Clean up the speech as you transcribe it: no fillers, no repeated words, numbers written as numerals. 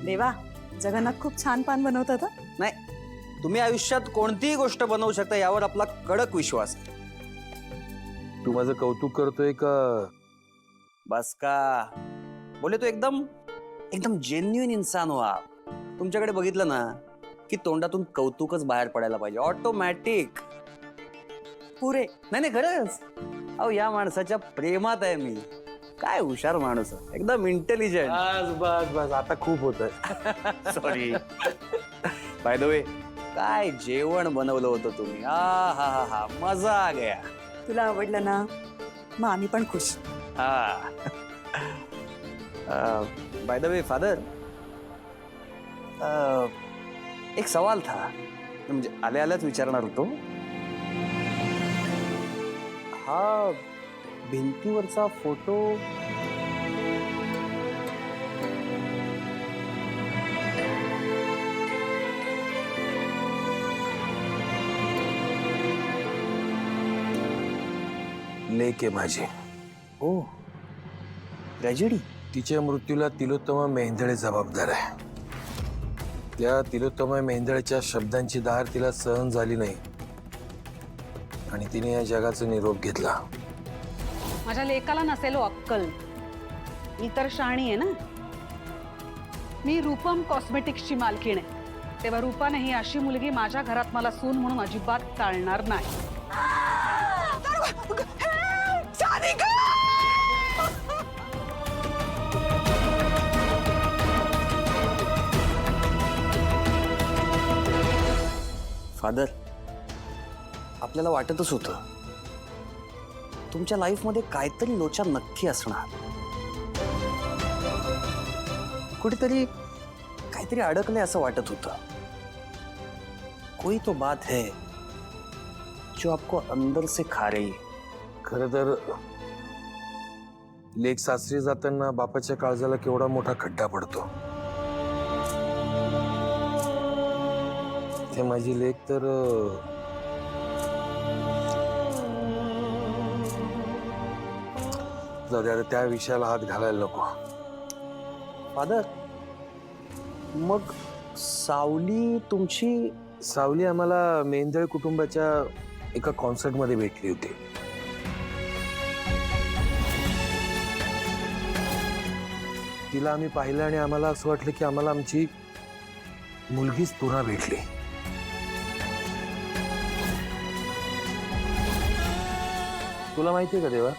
देवा, जगन्नाथ खूप छान पान बनवतात हं. नाही, तुम्ही आयुष्यात कोणतीही गोष्ट बनवू शकता यावर आपला कडक विश्वास आहे. तू माझं कौतुक करतोय का? बस का बोले तो एकदम एकदम जेन्युइन इंसान हो आप. तुमच्याकडे बघितलं ना की तोंडातून कौतुकच बाहेर पडायला पाहिजे, ऑटोमॅटिक. पुरे. नाही नाही, खरंच. अहो, या माणसाच्या प्रेमात आहे मी. काय हुशार माणूस आहे, एकदम इंटेलिजंट. बस बस बस, आता खूप होत. सॉरी. बाय द वे, काय जेवण बनवलं होतं तुम्ही. हा हा हा हा, मजा आ गया. तुला आवडलं ना, मग आम्ही पण खुश. हाँ. बाय द वे फादर, एक सवाल था, म्हणजे आल्या आल्याच विचारणार होतो. हा भिंतीवरचा फोटो लेक आहे माझी. ओ ट्रॅजेडी. तिच्या मृत्यूला तिलोत्तमा मेहेंदळे जबाबदार आहे. त्या तिलोत्तमा मेहेंदळेच्या शब्दांची धार तिला सहन झाली नाही आणि तिने या जगाचा निरोप घेतला. माझ्या लेकाला नसेल हो अक्कल. मी तर शहाणी आहे ना. मी रूपम कॉस्मेटिक्सची मालकीण आहे, तेव्हा रूपाने ही अशी मुलगी माझ्या घरात मला सून म्हणून अजिबात चालणार नाही. फादर, आपल्याला वाटतच होतं तुमच्या लाईफमध्ये काहीतरी लोचा नक्की असणार. कुठेतरी काहीतरी अडकले असं वाटत होतं. कोई तो बात है जो आपको अंदर से खा रही है. खरं तर लेक सासरी जाताना बापाच्या काळजाला केवढा मोठा खड्डा पडतो. ते माझी लेक तर जाऊ दे, आता त्या विषयाला हात घालायला नको. फादर, मग सावली तुमची. सावली आम्हाला मेहेंदळे कुटुंबाच्या एका कॉन्सर्ट मध्ये भेटली होती. तिला आम्ही पाहिलं आणि आम्हाला असं वाटलं की आम्हाला आमची मुलगीच पुन्हा भेटली. तुला माहितीये का देवा,